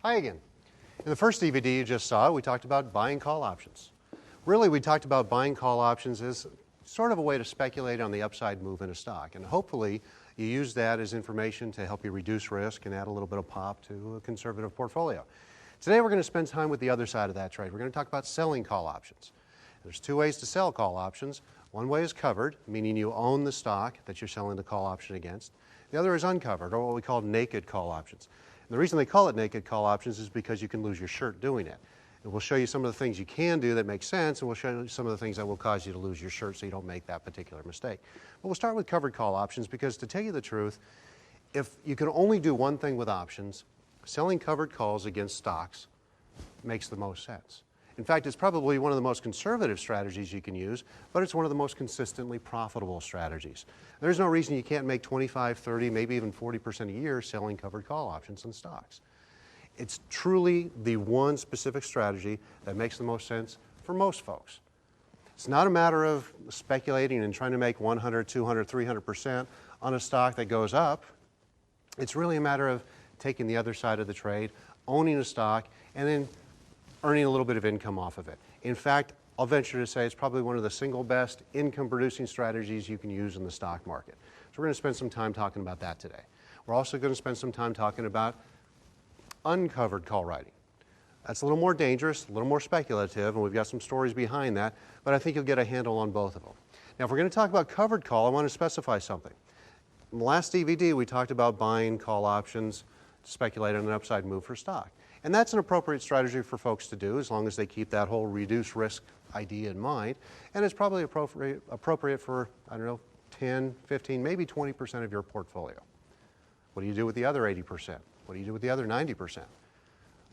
Hi again. In the first DVD you just saw, we talked about buying call options. Really, we talked about buying call options as sort of a way to speculate on the upside move in a stock. And hopefully, you use that as information to help you reduce risk and add a little bit of pop to a conservative portfolio. Today, we're going to spend time with the other side of that trade. We're going to talk about selling call options. There's two ways to sell call options. One way is covered, meaning you own the stock that you're selling the call option against. The other is uncovered, or what we call naked call options. And the reason they call it naked call options is because you can lose your shirt doing it. And we'll show you some of the things you can do that make sense, and we'll show you some of the things that will cause you to lose your shirt so you don't make that particular mistake. But we'll start with covered call options because, to tell you the truth, if you can only do one thing with options, selling covered calls against stocks makes the most sense. In fact, it's probably one of the most conservative strategies you can use, but it's one of the most consistently profitable strategies. There's no reason you can't make 25, 30, maybe even 40% a year selling covered call options in stocks. It's truly the one specific strategy that makes the most sense for most folks. It's not a matter of speculating and trying to make 100, 200, 300% on a stock that goes up. It's really a matter of taking the other side of the trade, owning a stock, and then earning a little bit of income off of it. In fact, I'll venture to say it's probably one of the single best income-producing strategies you can use in the stock market. So we're going to spend some time talking about that today. We're also going to spend some time talking about uncovered call writing. That's a little more dangerous, a little more speculative, and we've got some stories behind that, but I think you'll get a handle on both of them. Now, if we're going to talk about covered call, I want to specify something. In the last DVD, we talked about buying call options to speculate on an upside move for stock. And that's an appropriate strategy for folks to do as long as they keep that whole reduced risk idea in mind. And it's probably appropriate for, 10, 15, maybe 20% of your portfolio. What do you do with the other 80%? What do you do with the other 90%?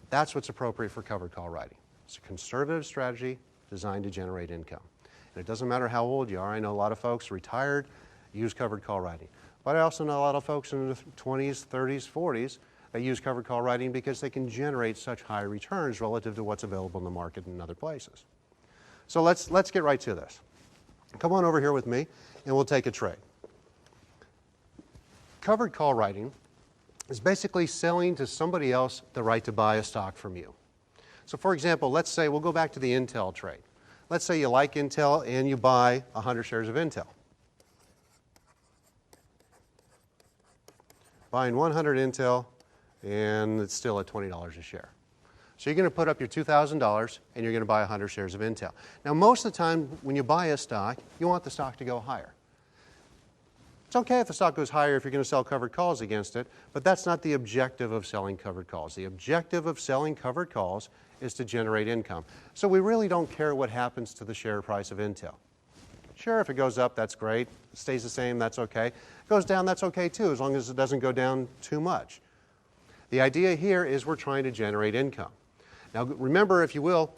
That's what's appropriate for covered call writing. It's a conservative strategy designed to generate income. And it doesn't matter how old you are. I know a lot of folks retired use covered call writing. But I also know a lot of folks in the 20s, 30s, 40s that use covered call writing because they can generate such high returns relative to what's available in the market in other places. So let's get right to this. Come on over here with me and we'll take a trade. Covered call writing is basically selling to somebody else the right to buy a stock from you. So for example, let's say we'll go back to the Intel trade. Let's say you like Intel and you buy 100 shares of Intel. Buying 100 Intel, and it's still at $20 a share. So you're going to put up your $2,000 and you're going to buy 100 shares of Intel. Now, most of the time when you buy a stock, you want the stock to go higher. It's okay if the stock goes higher if you're going to sell covered calls against it, but that's not the objective of selling covered calls. The objective of selling covered calls is to generate income. So we really don't care what happens to the share price of Intel. Sure, if it goes up, that's great. It stays the same, that's okay. It goes down, that's okay too, as long as it doesn't go down too much. The idea here is we're trying to generate income. Now remember, if you will,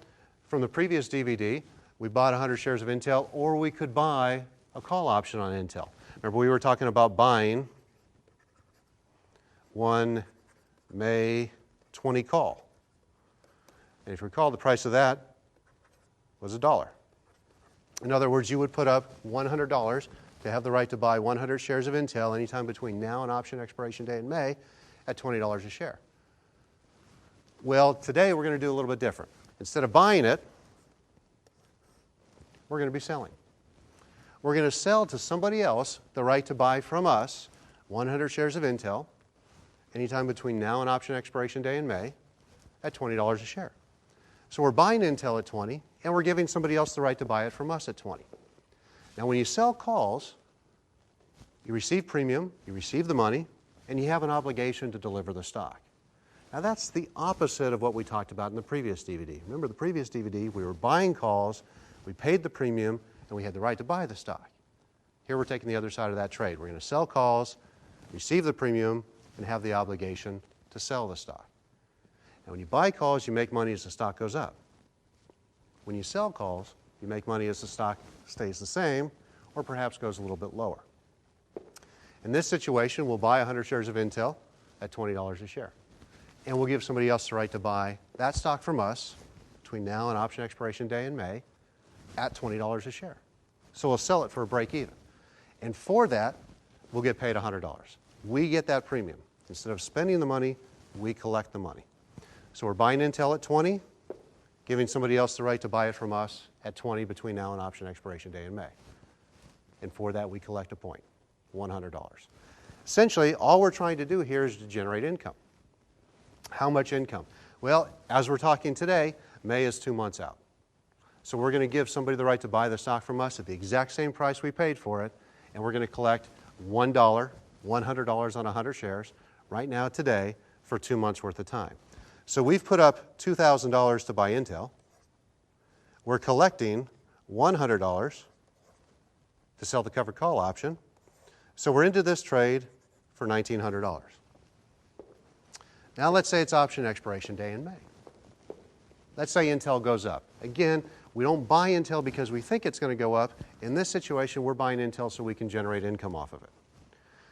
from the previous DVD, we bought 100 shares of Intel, or we could buy a call option on Intel. Remember, we were talking about buying one May 20 call. And if you recall, the price of that was $1. In other words, you would put up $100 to have the right to buy 100 shares of Intel anytime between now and option expiration day in May at $20 a share. Well, today we're going to do a little bit different. Instead of buying it, we're going to be selling. We're going to sell to somebody else the right to buy from us 100 shares of Intel anytime between now and option expiration day in May at $20 a share. So we're buying Intel at 20, and we're giving somebody else the right to buy it from us at 20. Now, when you sell calls, you receive premium, you receive the money, and you have an obligation to deliver the stock. Now, that's the opposite of what we talked about in the previous DVD. Remember, the previous DVD, we were buying calls, we paid the premium, and we had the right to buy the stock. Here we're taking the other side of that trade. We're going to sell calls, receive the premium, and have the obligation to sell the stock. Now, when you buy calls, you make money as the stock goes up. When you sell calls, you make money as the stock stays the same or perhaps goes a little bit lower. In this situation, we'll buy 100 shares of Intel at $20 a share. And we'll give somebody else the right to buy that stock from us between now and option expiration day in May at $20 a share. So we'll sell it for a break even. And for that, we'll get paid $100. We get that premium. Instead of spending the money, we collect the money. So we're buying Intel at 20, giving somebody else the right to buy it from us at 20 between now and option expiration day in May. And for that, we collect a point, $100. Essentially, all we're trying to do here is to generate income. How much income? Well, as we're talking today, May is 2 months out. So we're going to give somebody the right to buy the stock from us at the exact same price we paid for it, and we're going to collect $1, $100 on 100 shares right now today for 2 months worth of time. So we've put up $2,000 to buy Intel. We're collecting $100 to sell the covered call option. So we're into this trade for $1,900. Now let's say it's option expiration day in May. Let's say Intel goes up. Again, we don't buy Intel because we think it's going to go up. In this situation, we're buying Intel so we can generate income off of it.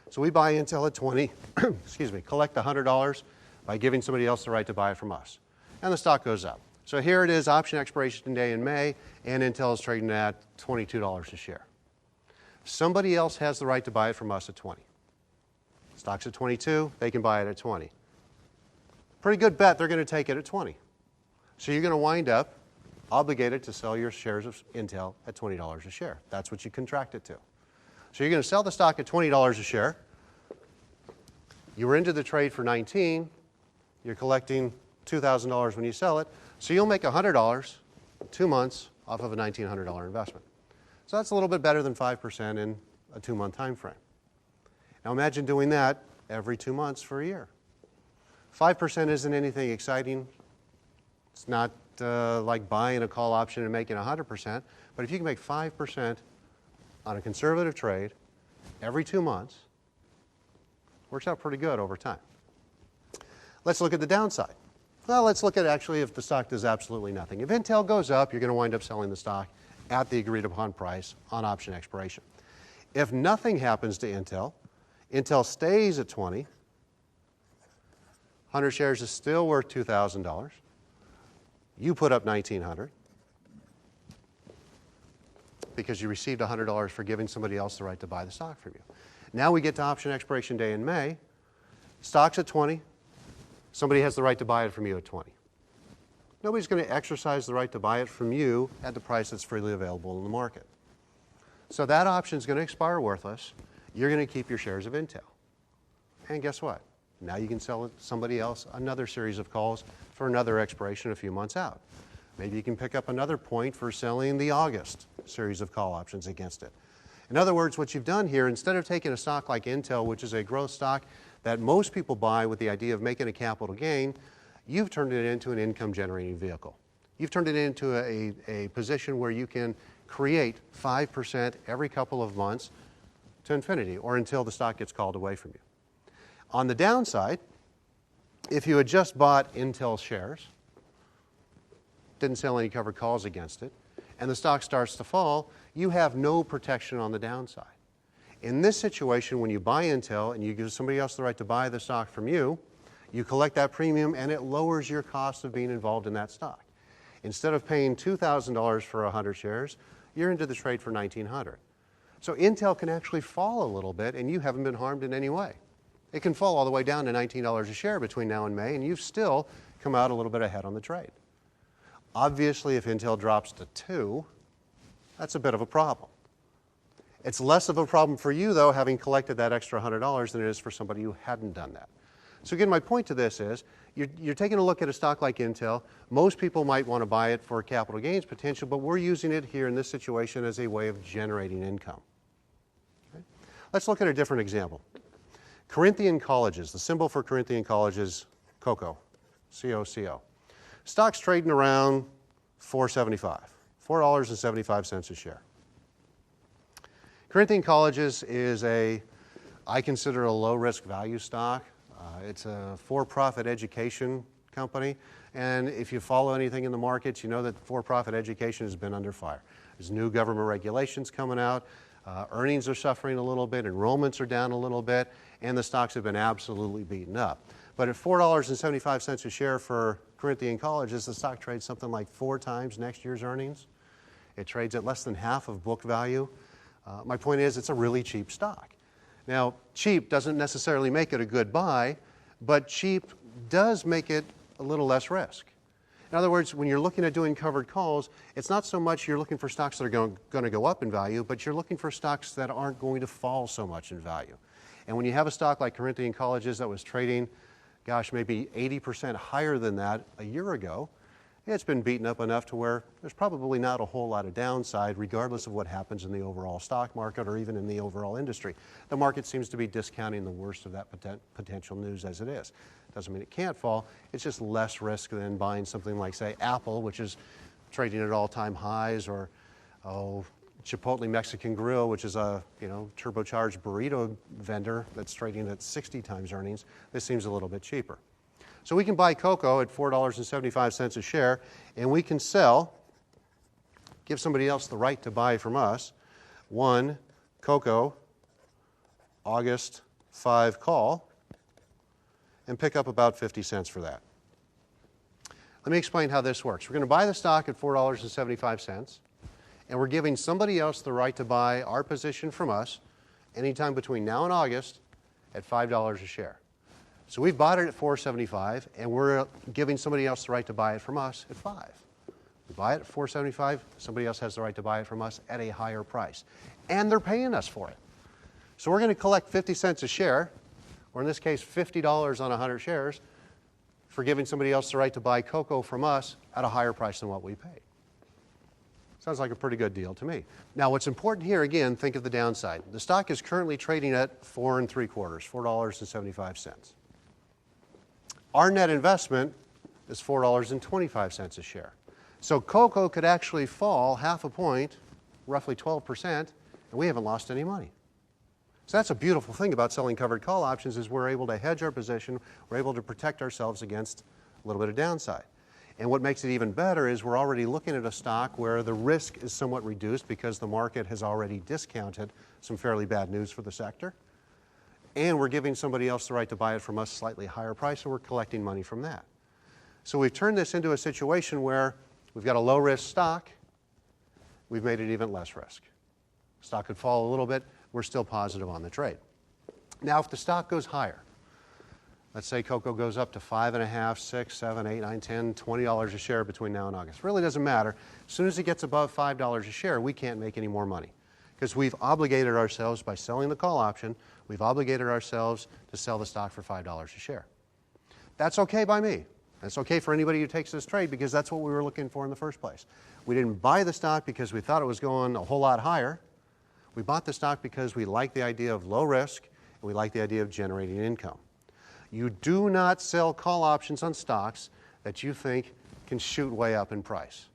So we buy Intel at 20, excuse me, collect the $100 by giving somebody else the right to buy it from us. And the stock goes up. So here it is, option expiration day in May, and Intel is trading at $22 a share. Somebody else has the right to buy it from us at 20. Stock's at 22, they can buy it at 20. Pretty good bet they're going to take it at 20. So you're going to wind up obligated to sell your shares of Intel at $20 a share. That's what you contracted to. So you're going to sell the stock at $20 a share. You were into the trade for 19. You're collecting $2,000 when you sell it. So you'll make $100 2 months off of a $1,900 investment. So that's a little bit better than 5% in a 2-month time frame. Now imagine doing that every 2 months for a year. 5% isn't anything exciting. It's not like buying a call option and making 100%, but if you can make 5% on a conservative trade every 2 months, works out pretty good over time. Let's look at the downside. Well, let's look at actually if the stock does absolutely nothing. If Intel goes up, you're going to wind up selling the stock at the agreed upon price on option expiration. If nothing happens to Intel, Intel stays at 20, 100 shares is still worth $2,000. You put up $1,900 because you received $100 for giving somebody else the right to buy the stock from you. Now we get to option expiration day in May. Stock's at 20. Somebody has the right to buy it from you at 20. Nobody's going to exercise the right to buy it from you at the price that's freely available in the market. So that option is going to expire worthless. You're going to keep your shares of Intel. And guess what? Now you can sell somebody else another series of calls for another expiration a few months out. Maybe you can pick up another point for selling the August series of call options against it. In other words, what you've done here, instead of taking a stock like Intel, which is a growth stock that most people buy with the idea of making a capital gain, you've turned it into an income-generating vehicle. You've turned it into a position where you can create 5% every couple of months to infinity or until the stock gets called away from you. On the downside, if you had just bought Intel shares, didn't sell any covered calls against it, and the stock starts to fall, you have no protection on the downside. In this situation, when you buy Intel and you give somebody else the right to buy the stock from you, you collect that premium and it lowers your cost of being involved in that stock. Instead of paying $2,000 for 100 shares, you're into the trade for $1,900. So Intel can actually fall a little bit and you haven't been harmed in any way. It can fall all the way down to $19 a share between now and May, and you've still come out a little bit ahead on the trade. Obviously, if Intel drops to 2, that's a bit of a problem. It's less of a problem for you, though, having collected that extra $100 than it is for somebody who hadn't done that. So again, my point to this is, you're taking a look at a stock like Intel. Most people might want to buy it for capital gains potential, but we're using it here in this situation as a way of generating income. Okay? Let's look at a different example. Corinthian Colleges, the symbol for Corinthian Colleges is COCO, C-O-C-O. Stock's trading around $4.75, $4.75 a share. Corinthian Colleges is I consider a low-risk value stock. It's a for-profit education company, and if you follow anything in the markets, you know that for-profit education has been under fire. There's new government regulations coming out. Earnings are suffering a little bit, enrollments are down a little bit, and the stocks have been absolutely beaten up. But at $4.75 a share for Corinthian Colleges, the stock trades something like 4 times next year's earnings. It trades at less than half of book value. My point is, it's a really cheap stock. Now, cheap doesn't necessarily make it a good buy, but cheap does make it a little less risk. In other words, when you're looking at doing covered calls, it's not so much you're looking for stocks that are going to go up in value, but you're looking for stocks that aren't going to fall so much in value. And when you have a stock like Corinthian Colleges that was trading, gosh, maybe 80% higher than that a year ago, it's been beaten up enough to where there's probably not a whole lot of downside regardless of what happens in the overall stock market or even in the overall industry. The market seems to be discounting the worst of that potential news as it is. Doesn't mean it can't fall. It's just less risk than buying something like, say, Apple, which is trading at all-time highs, or Chipotle Mexican Grill, which is a turbocharged burrito vendor that's trading at 60 times earnings. This seems a little bit cheaper. So we can buy cocoa at $4.75 a share, and we can sell, give somebody else the right to buy from us, one cocoa August 5 call, and pick up about 50 cents for that. Let me explain how this works. We're going to buy the stock at $4.75, and we're giving somebody else the right to buy our position from us anytime between now and August at $5 a share. So we've bought it at $4.75, and we're giving somebody else the right to buy it from us at $5. We buy it at $4.75, somebody else has the right to buy it from us at a higher price. And they're paying us for it. So we're going to collect 50 cents a share, or in this case $50 on 100 shares, for giving somebody else the right to buy cocoa from us at a higher price than what we paid. Sounds like a pretty good deal to me. Now, what's important here, again, think of the downside. The stock is currently trading at $4.75. Our net investment is $4.25 a share. So cocoa could actually fall half a point, roughly 12%, and we haven't lost any money. So that's a beautiful thing about selling covered call options, is we're able to hedge our position, we're able to protect ourselves against a little bit of downside. And what makes it even better is we're already looking at a stock where the risk is somewhat reduced because the market has already discounted some fairly bad news for the sector. And we're giving somebody else the right to buy it from us slightly higher price, and we're collecting money from that. So we've turned this into a situation where we've got a low-risk stock. We've made it even less risk. Stock could fall a little bit. We're still positive on the trade. Now, if the stock goes higher, let's say cocoa goes up to $5.5, $6, $7, $8, $9, $10, $20 a share between now and August. It really doesn't matter. As soon as it gets above $5 a share, we can't make any more money because we've obligated ourselves by selling the call option. We've obligated ourselves to sell the stock for $5 a share. That's okay by me. That's okay for anybody who takes this trade because that's what we were looking for in the first place. We didn't buy the stock because we thought it was going a whole lot higher. We bought the stock because we like the idea of low risk and we like the idea of generating income. You do not sell call options on stocks that you think can shoot way up in price.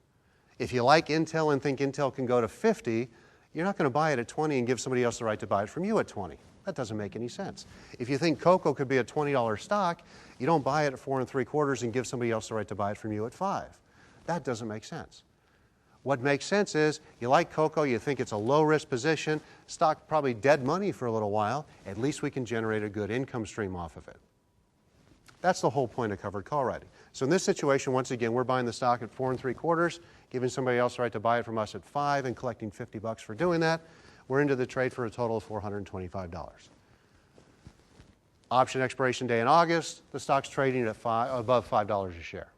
If you like Intel and think Intel can go to 50, you're not going to buy it at 20 and give somebody else the right to buy it from you at 20. That doesn't make any sense. If you think cocoa could be a $20 stock, you don't buy it at 4 3/4 and give somebody else the right to buy it from you at 5. That doesn't make sense. What makes sense is you like cocoa, you think it's a low-risk position, stock probably dead money for a little while, at least we can generate a good income stream off of it. That's the whole point of covered call writing. So in this situation, once again, we're buying the stock at 4 3/4, giving somebody else the right to buy it from us at 5 and collecting $50 for doing that. We're into the trade for a total of $425. Option expiration day in August, the stock's trading at above $5 a share.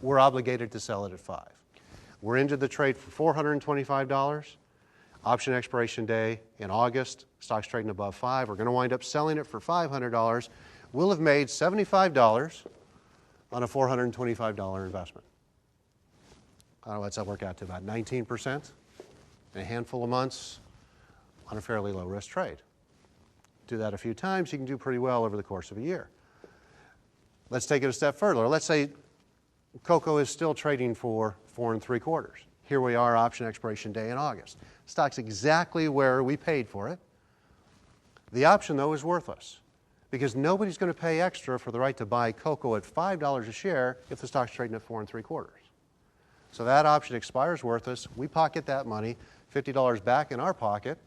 We're obligated to sell it at 5. We're into the trade for $425. Option expiration day in August, stock's trading above 5. We're going to wind up selling it for $500. We'll have made $75 on a $425 investment. I don't know, what's that work out to? About 19% in a handful of months on a fairly low-risk trade. Do that a few times, you can do pretty well over the course of a year. Let's take it a step further. Let's say cocoa is still trading for 4 3/4. Here we are, option expiration day in August. Stock's exactly where we paid for it. The option, though, is worthless because nobody's going to pay extra for the right to buy cocoa at $5 a share if the stock's trading at 4 3/4. So that option expires worthless. We pocket that money, $50 back in our pocket,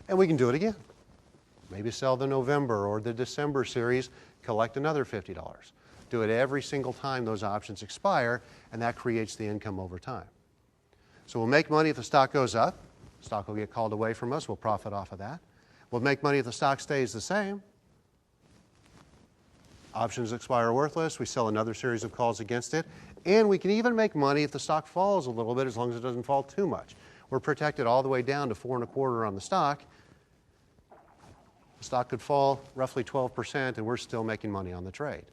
and we can do it again. Maybe sell the November or the December series, collect another $50. Do it every single time those options expire, and that creates the income over time. So we'll make money if the stock goes up. Stock will get called away from us. We'll profit off of that. We'll make money if the stock stays the same. Options expire worthless, we sell another series of calls against it, and we can even make money if the stock falls a little bit, as long as it doesn't fall too much. We're protected all the way down to 4.25 on the stock. The stock could fall roughly 12%, and we're still making money on the trade.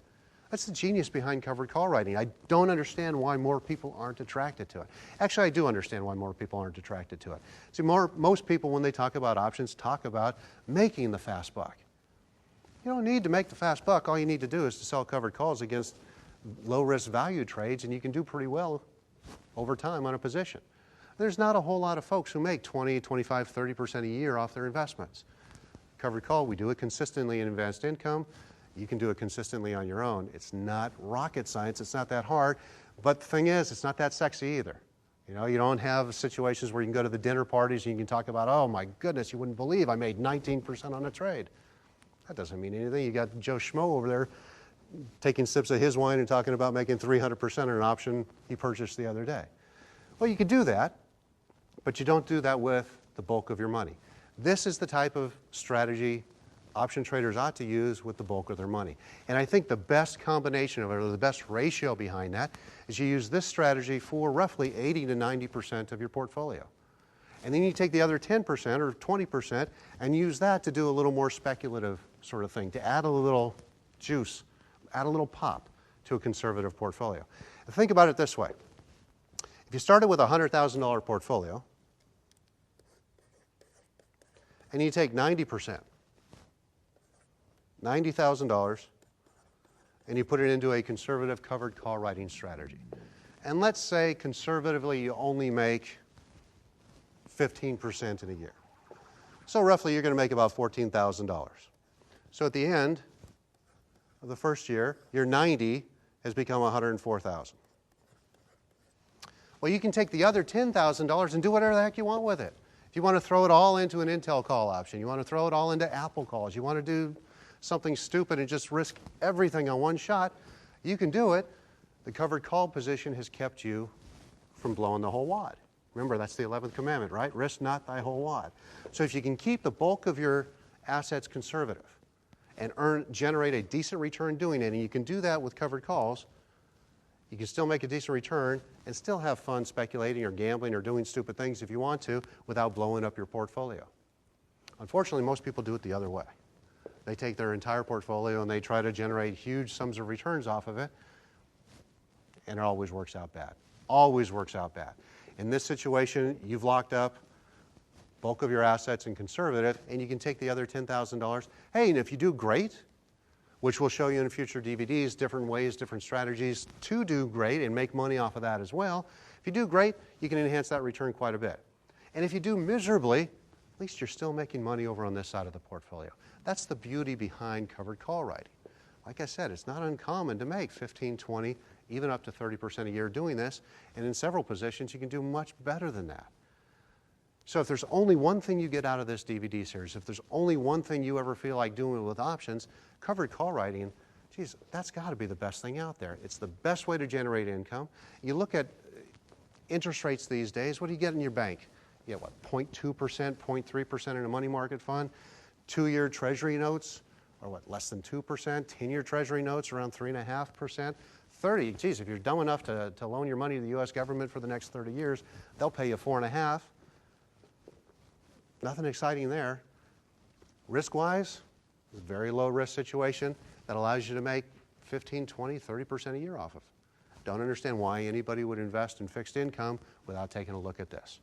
That's the genius behind covered call writing. I don't understand why more people aren't attracted to it. Actually, I do understand why more people aren't attracted to it. See, most people, when they talk about options, talk about making the fast buck. You don't need to make the fast buck. All you need to do is to sell covered calls against low-risk value trades, and you can do pretty well over time on a position. There's not a whole lot of folks who make 20, 25, 30% a year off their investments. Covered call, we do it consistently in advanced income. You can do it consistently on your own. It's not rocket science. It's not that hard. But the thing is, it's not that sexy either. You know, you don't have situations where you can go to the dinner parties and you can talk about, oh my goodness, you wouldn't believe I made 19% on a trade. That doesn't mean anything. You got Joe Schmo over there taking sips of his wine and talking about making 300% on an option he purchased the other day. Well, you could do that, but you don't do that with the bulk of your money. This is the type of strategy option traders ought to use with the bulk of their money. And I think the best combination of it, or the best ratio behind that, is you use this strategy for roughly 80 to 90% of your portfolio. And then you take the other 10% or 20% and use that to do a little more speculative sort of thing, to add a little juice, add a little pop to a conservative portfolio. And think about it this way. If you started with a $100,000 portfolio and you take 90%, $90,000, and you put it into a conservative covered call writing strategy. And let's say conservatively you only make 15% in a year. So roughly you're going to make about $14,000. So at the end of the first year, your 90 has become $104,000. Well, you can take the other $10,000 and do whatever the heck you want with it. If you want to throw it all into an Intel call option, you want to throw it all into Apple calls, you want to do something stupid and just risk everything on one shot, you can do it. The covered call position has kept you from blowing the whole wad. Remember, that's the 11th commandment, right? Risk not thy whole wad. So if you can keep the bulk of your assets conservative and generate a decent return doing it, and you can do that with covered calls, you can still make a decent return and still have fun speculating or gambling or doing stupid things if you want to without blowing up your portfolio. Unfortunately, most people do it the other way. They take their entire portfolio and they try to generate huge sums of returns off of it, and it always works out bad. Always works out bad. In this situation, you've locked up bulk of your assets in conservative, and you can take the other $10,000. Hey, and if you do great, which we'll show you in future DVDs, different ways, different strategies to do great and make money off of that as well. If you do great, you can enhance that return quite a bit. And if you do miserably, at least you're still making money over on this side of the portfolio. That's the beauty behind covered call writing. Like I said, it's not uncommon to make 15, 20, even up to 30% a year doing this, and in several positions you can do much better than that. So if there's only one thing you get out of this DVD series, if there's only one thing you ever feel like doing with options, covered call writing, geez, that's got to be the best thing out there. It's the best way to generate income. You look at interest rates these days, what do you get in your bank? You get what, 0.2%, 0.3% in a money market fund? 2-year treasury notes are what, less than 2%? 10-year treasury notes around 3.5%? 30, geez, if you're dumb enough to loan your money to the U.S. government for the next 30 years, they'll pay you 4.5%. Nothing exciting there. Risk-wise, it's a very low-risk situation that allows you to make 15, 20, 30% a year off of. Don't understand why anybody would invest in fixed income without taking a look at this.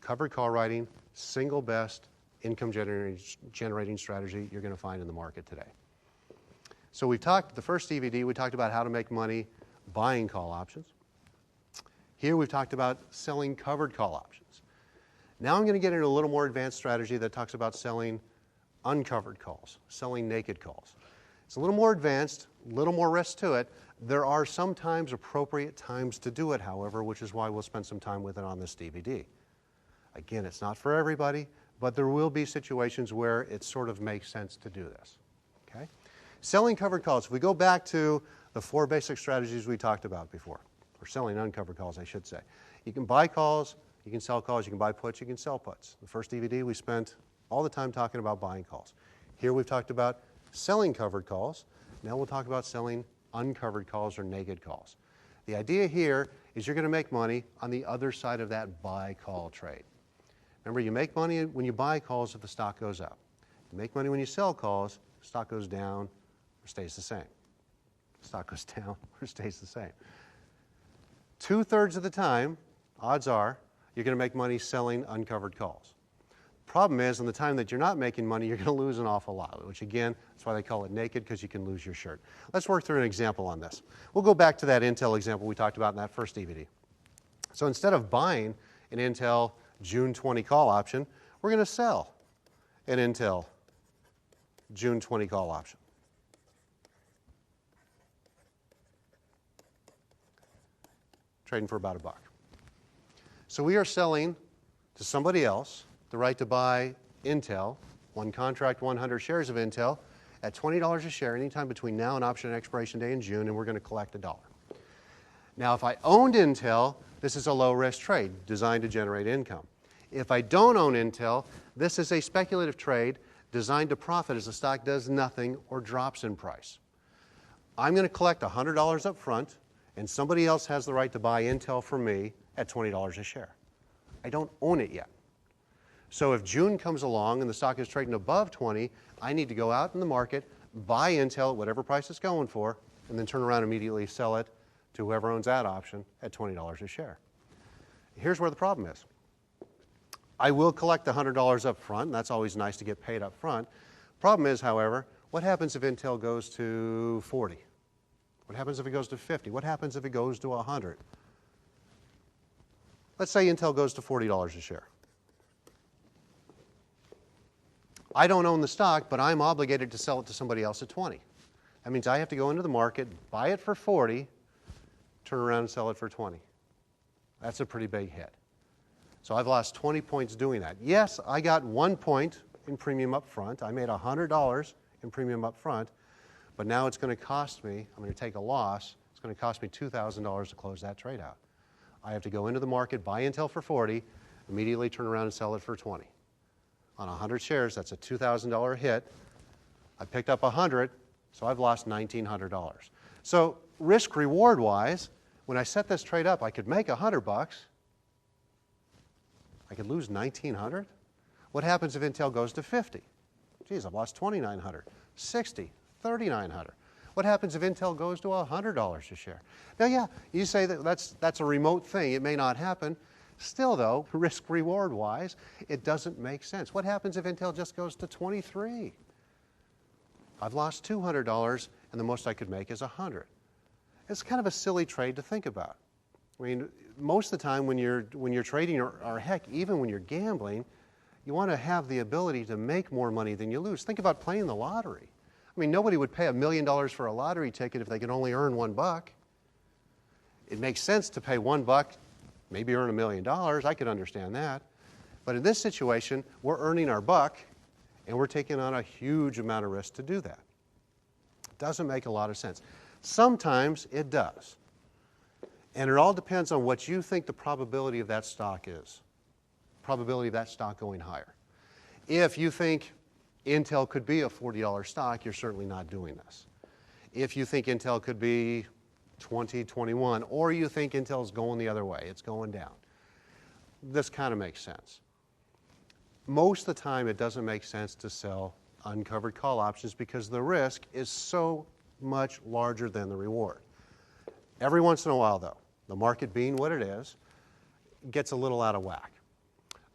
Covered call writing, single best income generating strategy you're going to find in the market today. So we've talked, the first DVD, we talked about how to make money buying call options. Here we've talked about selling covered call options. Now I'm going to get into a little more advanced strategy that talks about selling uncovered calls, selling naked calls. It's a little more advanced, a little more risk to it. There are sometimes appropriate times to do it, however, which is why we'll spend some time with it on this DVD. Again, it's not for everybody, but there will be situations where it sort of makes sense to do this. Okay? Selling covered calls, if we go back to the 4 basic strategies we talked about before, or selling uncovered calls, I should say. You can buy calls, you can sell calls, you can buy puts, you can sell puts. The first DVD, we spent all the time talking about buying calls. Here we've talked about selling covered calls. and then we'll talk about selling uncovered calls or naked calls. The idea here is you're going to make money on the other side of that buy call trade. Remember, you make money when you buy calls if the stock goes up. You make money when you sell calls, the stock goes down or stays the same. The stock goes down or stays the same. 2/3 of the time, odds are, you're going to make money selling uncovered calls. Problem is, in the time that you're not making money, you're going to lose an awful lot, which again, that's why they call it naked, because you can lose your shirt. Let's work through an example on this. We'll go back to that Intel example we talked about in that first DVD. So instead of buying an Intel June 20 call option, we're going to sell an Intel June 20 call option. Trading for about $1. So we are selling to somebody else the right to buy Intel, one contract, 100 shares of Intel, at $20 a share anytime between now and option expiration day in June, and we're going to collect $1. Now, if I owned Intel, this is a low-risk trade designed to generate income. If I don't own Intel, this is a speculative trade designed to profit as the stock does nothing or drops in price. I'm going to collect $100 up front, and somebody else has the right to buy Intel from me at $20 a share. I don't own it yet. So if June comes along and the stock is trading above 20, I need to go out in the market, buy Intel at whatever price it's going for, and then turn around and immediately sell it to whoever owns that option at $20 a share. Here's where the problem is. I will collect the $100 up front, and that's always nice to get paid up front. Problem is, however, what happens if Intel goes to 40? What happens if it goes to 50? What happens if it goes to 100? Let's say Intel goes to $40 a share. I don't own the stock, but I'm obligated to sell it to somebody else at 20. That means I have to go into the market, buy it for 40, turn around and sell it for 20. That's a pretty big hit. So I've lost 20 points doing that. Yes, I got 1 point in premium up front. I made $100 in premium up front, but now it's going to cost me, I'm going to take a loss, it's going to cost me $2,000 to close that trade out. I have to go into the market, buy Intel for 40, immediately turn around and sell it for 20. On 100 shares, that's a $2,000 hit. I picked up 100, so I've lost $1,900. So risk-reward wise, when I set this trade up, I could make $100. I could lose $1,900. What happens if Intel goes to 50? Geez, I've lost $2,900. 60, $3,900. What happens if Intel goes to $100 a share? Now, yeah, you say that's a remote thing. It may not happen. Still, though, risk-reward wise, it doesn't make sense. What happens if Intel just goes to 23? I've lost $200, and the most I could make is 100. It's kind of a silly trade to think about. I mean, most of the time when you're trading, or heck, even when you're gambling, you want to have the ability to make more money than you lose. Think about playing the lottery. I mean, nobody would pay $1 million for a lottery ticket if they could only earn $1. It makes sense to pay $1, maybe earn $1 million. I could understand that. But in this situation, we're earning our buck, and we're taking on a huge amount of risk to do that. It doesn't make a lot of sense. Sometimes it does. And it all depends on what you think the probability of that stock is. Probability of that stock going higher. If you think Intel could be a $40 stock, you're certainly not doing this. If you think Intel could be 20, 21, or you think Intel's going the other way, it's going down, this kind of makes sense. Most of the time, it doesn't make sense to sell uncovered call options because the risk is so much larger than the reward. Every once in a while, though, the market being what it is, gets a little out of whack.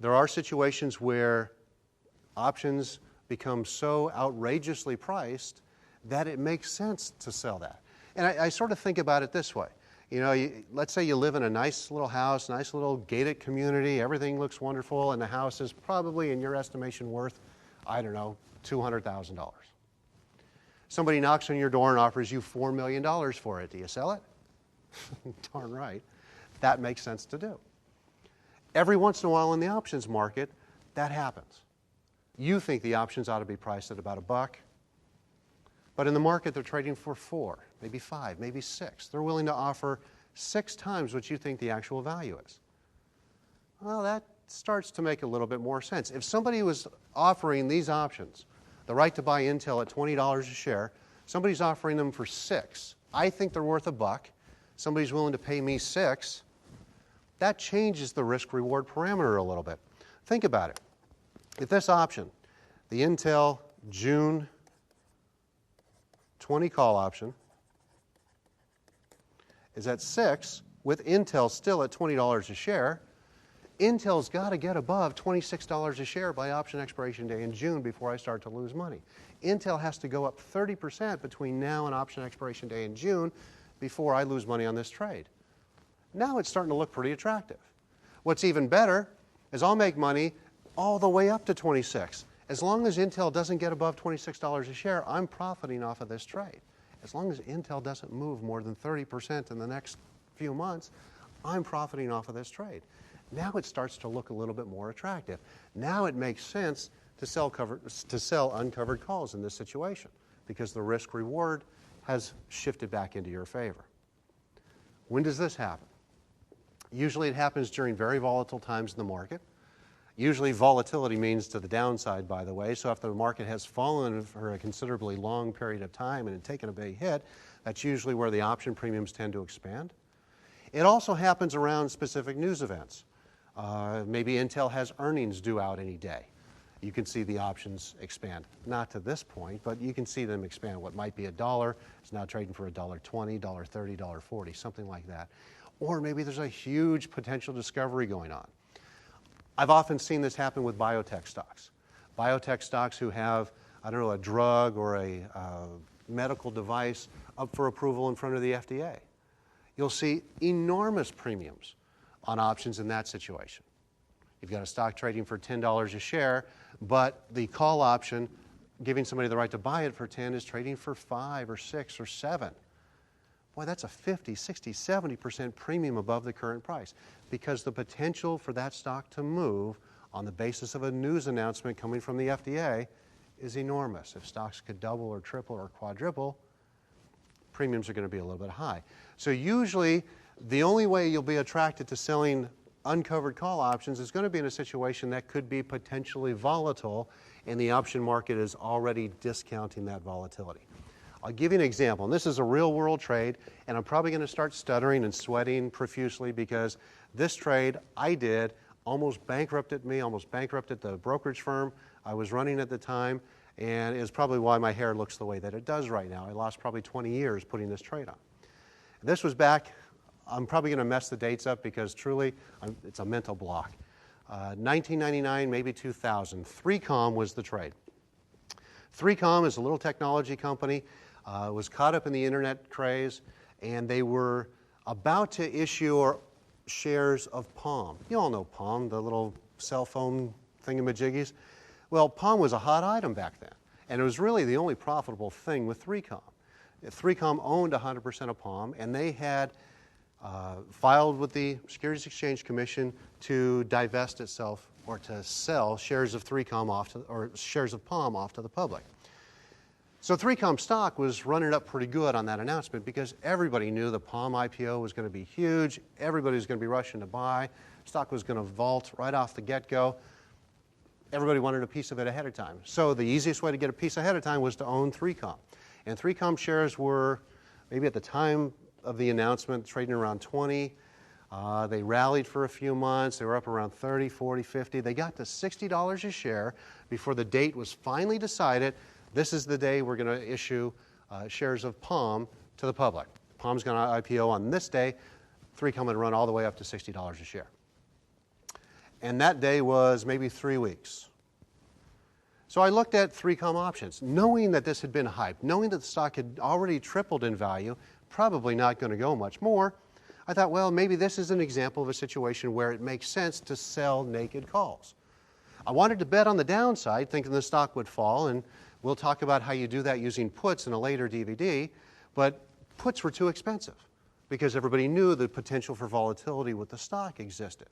There are situations where options become so outrageously priced that it makes sense to sell that. And I sort of think about it this way. You know, let's say you live in a nice little house, nice little gated community, everything looks wonderful, and the house is probably, in your estimation, worth, I don't know, $200,000. Somebody knocks on your door and offers you $4 million for it. Do you sell it? Darn right. That makes sense to do. Every once in a while in the options market, that happens. You think the options ought to be priced at about $1, but in the market they're trading for 4, maybe 5, maybe 6. They're willing to offer 6 times what you think the actual value is. Well, that starts to make a little bit more sense. If somebody was offering these options, the right to buy Intel at $20 a share, Somebody's offering them for 6. I think they're worth $1. Somebody's willing to pay me 6. That changes the risk-reward parameter a little bit. Think about it. If this option, the Intel June 20 call option, is at 6, with Intel still at $20 a share, Intel's got to get above $26 a share by option expiration day in June before I start to lose money. Intel has to go up 30% between now and option expiration day in June before I lose money on this trade. Now it's starting to look pretty attractive. What's even better is I'll make money all the way up to 26. As long as Intel doesn't get above $26 a share, I'm profiting off of this trade. As long as Intel doesn't move more than 30% in the next few months, I'm profiting off of this trade. Now it starts to look a little bit more attractive. Now it makes sense to sell uncovered calls in this situation because the risk-reward has shifted back into your favor. When does this happen? Usually it happens during very volatile times in the market. Usually volatility means to the downside, by the way, so if the market has fallen for a considerably long period of time and taken a big hit, that's usually where the option premiums tend to expand. It also happens around specific news events. Maybe Intel has earnings due out any day. You can see the options expand. Not to this point, but you can see them expand. What might be $1 is now trading for $1.20, $1.30, $1.40, something like that. Or maybe there's a huge potential discovery going on. I've often seen this happen with biotech stocks. Biotech stocks who have, I don't know, a drug or a medical device up for approval in front of the FDA. You'll see enormous premiums on options in that situation. You've got a stock trading for $10 a share, but the call option, giving somebody the right to buy it for 10, is trading for 5 or 6 or 7. Boy, that's a 50, 60, 70% premium above the current price because the potential for that stock to move on the basis of a news announcement coming from the FDA is enormous. If stocks could double or triple or quadruple, premiums are going to be a little bit high. So usually the only way you'll be attracted to selling uncovered call options is going to be in a situation that could be potentially volatile, and the option market is already discounting that volatility. I'll give you an example, and this is a real-world trade, and I'm probably going to start stuttering and sweating profusely because this trade I did almost bankrupted me, almost bankrupted the brokerage firm I was running at the time, and is probably why my hair looks the way that it does right now. I lost probably 20 years putting this trade on. This was back, I'm probably going to mess the dates up because truly it's a mental block. 1999, maybe 2000. 3Com was the trade. 3Com is a little technology company. Was caught up in the internet craze, and they were about to issue shares of Palm. You all know Palm, the little cell phone thingamajiggies. Well, Palm was a hot item back then, and it was really the only profitable thing with 3Com. 3Com owned 100% of Palm, and they had filed with the Securities Exchange Commission to divest itself or to sell shares of 3Com off to, or shares of Palm off to the public. So 3Com stock was running up pretty good on that announcement because everybody knew the Palm IPO was going to be huge. Everybody was going to be rushing to buy. Stock was going to vault right off the get-go. Everybody wanted a piece of it ahead of time. So the easiest way to get a piece ahead of time was to own 3Com. And 3Com shares were, maybe at the time of the announcement, trading around 20. They rallied for a few months. They were up around 30, 40, 50. They got to $60 a share before the date was finally decided. This is the day we're going to issue shares of Palm to the public. Palm's going to IPO on this day. 3Com would run all the way up to $60 a share. And that day was maybe 3 weeks. So I looked at 3Com options, knowing that this had been hyped, knowing that the stock had already tripled in value, probably not going to go much more. I thought, well, maybe this is an example of a situation where it makes sense to sell naked calls. I wanted to bet on the downside, thinking the stock would fall, and we'll talk about how you do that using puts in a later DVD, but puts were too expensive because everybody knew the potential for volatility with the stock existed.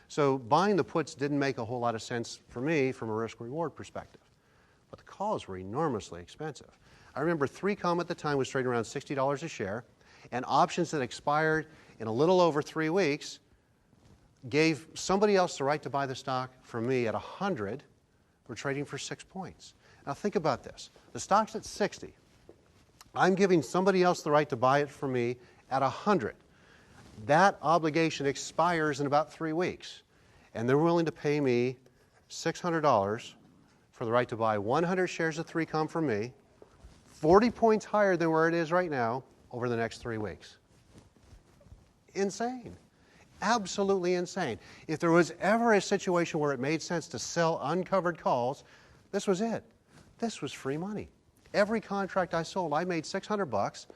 So buying the puts didn't make a whole lot of sense for me from a risk-reward perspective. But the calls were enormously expensive. I remember 3Com at the time was trading around $60 a share, and options that expired in a little over 3 weeks gave somebody else the right to buy the stock from me at 100. We're trading for 6 points. Now think about this. The stock's at 60. I'm giving somebody else the right to buy it from me at 100. That obligation expires in about 3 weeks, and they're willing to pay me $600 for the right to buy 100 shares of 3Com from me, 40 points higher than where it is right now, over the next 3 weeks. Insane. Absolutely insane. If there was ever a situation where it made sense to sell uncovered calls, this was it. This was free money. Every contract I sold, I made $600,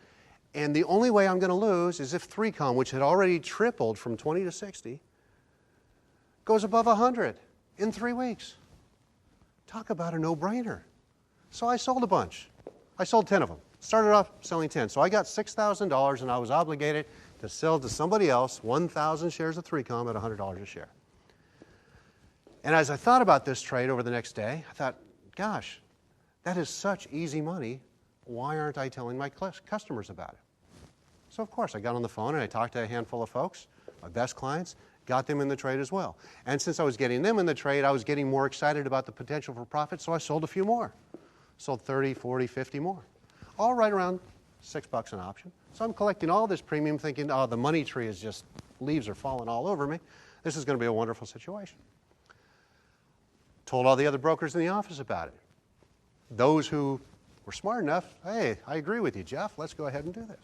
and the only way I'm going to lose is if 3Com, which had already tripled from 20 to 60, goes above 100 in 3 weeks. Talk about a no-brainer. So I sold a bunch. I sold 10 of them. Started off selling 10. So I got $6,000, and I was obligated to sell to somebody else 1,000 shares of 3Com at $100 a share. And as I thought about this trade over the next day, I thought, gosh, that is such easy money. Why aren't I telling my customers about it? So, of course, I got on the phone and I talked to a handful of folks, my best clients, got them in the trade as well. And since I was getting them in the trade, I was getting more excited about the potential for profit, so I sold a few more. Sold 30, 40, 50 more. All right around $6 an option. So I'm collecting all this premium thinking, oh, the money tree is just, leaves are falling all over me. This is going to be a wonderful situation. Told all the other brokers in the office about it. Those who were smart enough, hey, I agree with you, Jeff, let's go ahead and do this.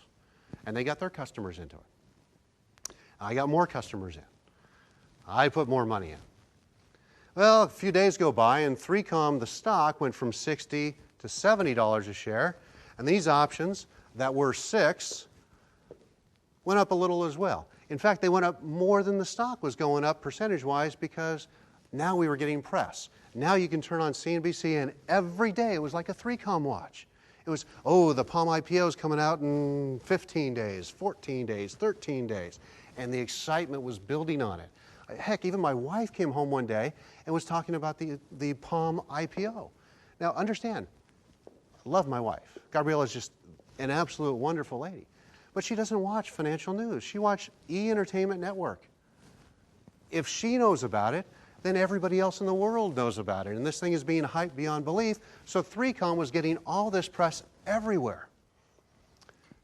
And they got their customers into it. I got more customers in. I put more money in. Well, a few days go by and 3Com, the stock, went from $60 to $70 a share. And these options that were 6 went up a little as well. In fact, they went up more than the stock was going up percentage-wise because now we were getting press. Now you can turn on CNBC and every day it was like a 3Com watch. It was, oh, the Palm IPO is coming out in 15 days, 14 days, 13 days. And the excitement was building on it. Heck, even my wife came home one day and was talking about the Palm IPO. Now, understand, I love my wife. Gabriella is just an absolute wonderful lady. But she doesn't watch financial news. She watches E! Entertainment Network. If she knows about it, then everybody else in the world knows about it. And this thing is being hyped beyond belief. So 3Com was getting all this press everywhere.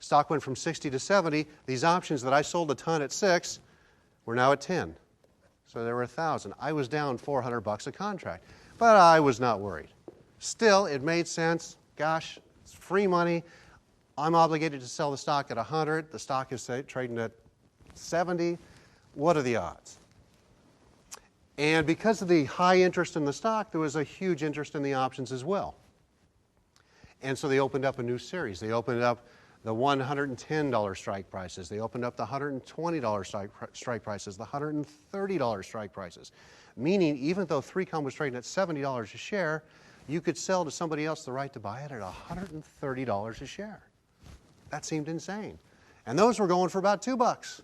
Stock went from 60 to 70. These options that I sold a ton at 6 were now at 10. So there were 1,000. I was down $400 a contract. But I was not worried. Still, it made sense. Gosh, it's free money. I'm obligated to sell the stock at 100. The stock is trading at 70. What are the odds? And because of the high interest in the stock, there was a huge interest in the options as well. And so they opened up a new series. They opened up the $110 strike prices. They opened up the $120 strike prices, the $130 strike prices. Meaning, even though 3Com was trading at $70 a share, you could sell to somebody else the right to buy it at $130 a share. That seemed insane. And those were going for about $2.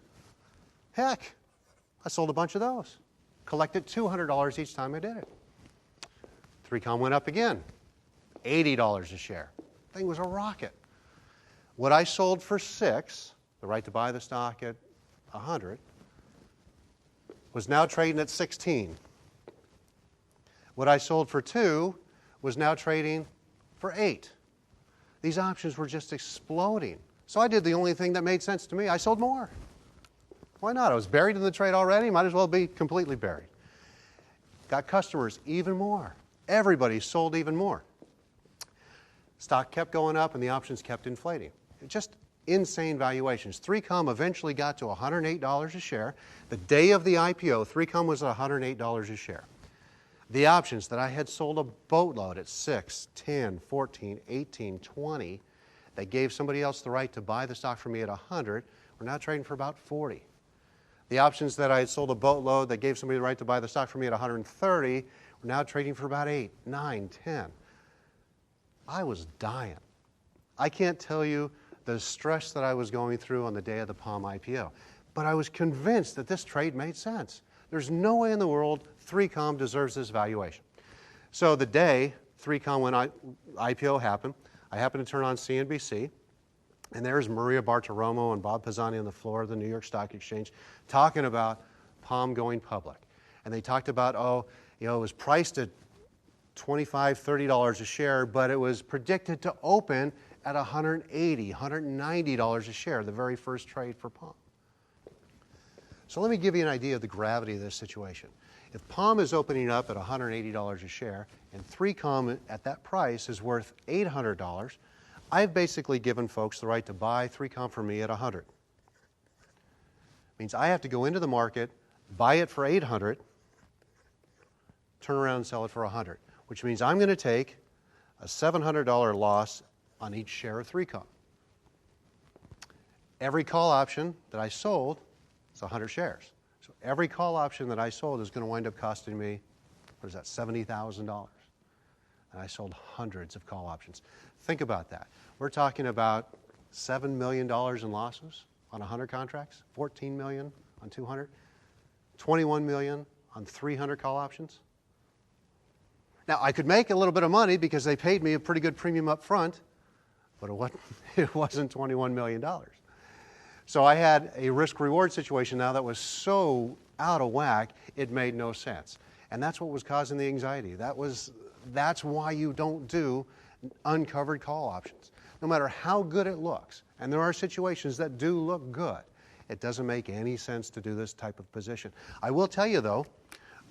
Heck, I sold a bunch of those. Collected $200 each time I did it. 3Com went up again, $80 a share. Thing was a rocket. What I sold for 6, the right to buy the stock at 100, was now trading at 16. What I sold for 2 was now trading for 8. These options were just exploding. So I did the only thing that made sense to me. I sold more. Why not? I was buried in the trade already. Might as well be completely buried. Got customers even more. Everybody sold even more. Stock kept going up and the options kept inflating. Just insane valuations. 3Com eventually got to $108 a share. The day of the IPO, 3Com was at $108 a share. The options that I had sold a boatload at 6, 10, 14, 18, 20, that gave somebody else the right to buy the stock from me at 100, were now trading for about 40. The options that I had sold a boatload that gave somebody the right to buy the stock from me at 130 were now trading for about 8, 9, 10. I was dying. I can't tell you the stress that I was going through on the day of the Palm IPO. But I was convinced that this trade made sense. There's no way in the world 3Com deserves this valuation. So the day 3Com when IPO happened, I happened to turn on CNBC, and there's Maria Bartiromo and Bob Pisani on the floor of the New York Stock Exchange talking about Palm going public. And they talked about, it was priced at $25, $30 a share, but it was predicted to open at $180, $190 a share, the very first trade for Palm. So let me give you an idea of the gravity of this situation. If Palm is opening up at $180 a share and 3Com at that price is worth $800, I've basically given folks the right to buy 3Com for me at $100. Means I have to go into the market, buy it for $800, turn around and sell it for $100, which means I'm going to take a $700 loss on each share of 3Com. Every call option that I sold is 100 shares. So every call option that I sold is going to wind up costing me, what is that, $70,000. And I sold hundreds of call options. Think about that. We're talking about $7 million in losses on 100 contracts, $14 million on 200, $21 million on 300 call options. Now, I could make a little bit of money because they paid me a pretty good premium up front, but it wasn't $21 million. So I had a risk-reward situation now that was so out of whack, it made no sense. And that's what was causing the anxiety. That's why you don't do uncovered call options. No matter how good it looks, and there are situations that do look good, it doesn't make any sense to do this type of position. I will tell you, though,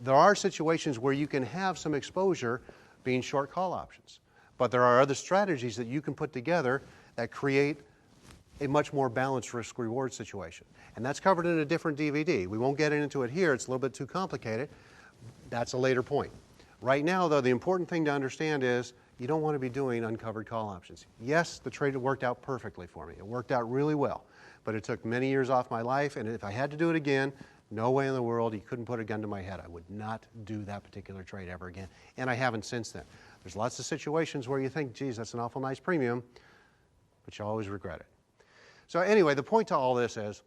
there are situations where you can have some exposure being short call options. But there are other strategies that you can put together that create a much more balanced risk-reward situation. And that's covered in a different DVD. We won't get into it here. It's a little bit too complicated. That's a later point. Right now, though, the important thing to understand is you don't want to be doing uncovered call options. Yes, the trade worked out perfectly for me. It worked out really well. But it took many years off my life, and if I had to do it again, no way in the world, you couldn't put a gun to my head. I would not do that particular trade ever again. And I haven't since then. There's lots of situations where you think, geez, that's an awful nice premium, but you always regret it. So anyway, the point to all this is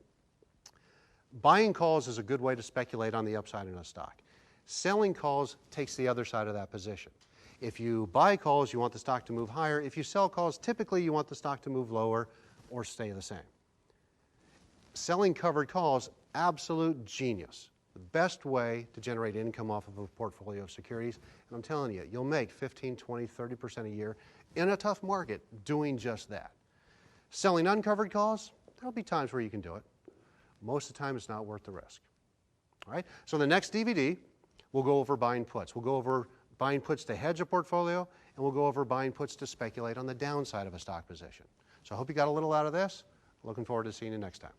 buying calls is a good way to speculate on the upside in a stock. Selling calls takes the other side of that position. If you buy calls, you want the stock to move higher. If you sell calls, typically you want the stock to move lower or stay the same. Selling covered calls, absolute genius. The best way to generate income off of a portfolio of securities. And I'm telling you, you'll make 15, 20, 30% a year in a tough market doing just that. Selling uncovered calls, there'll be times where you can do it. Most of the time, it's not worth the risk. All right? So the next DVD, we'll go over buying puts. We'll go over buying puts to hedge a portfolio, and we'll go over buying puts to speculate on the downside of a stock position. So I hope you got a little out of this. Looking forward to seeing you next time.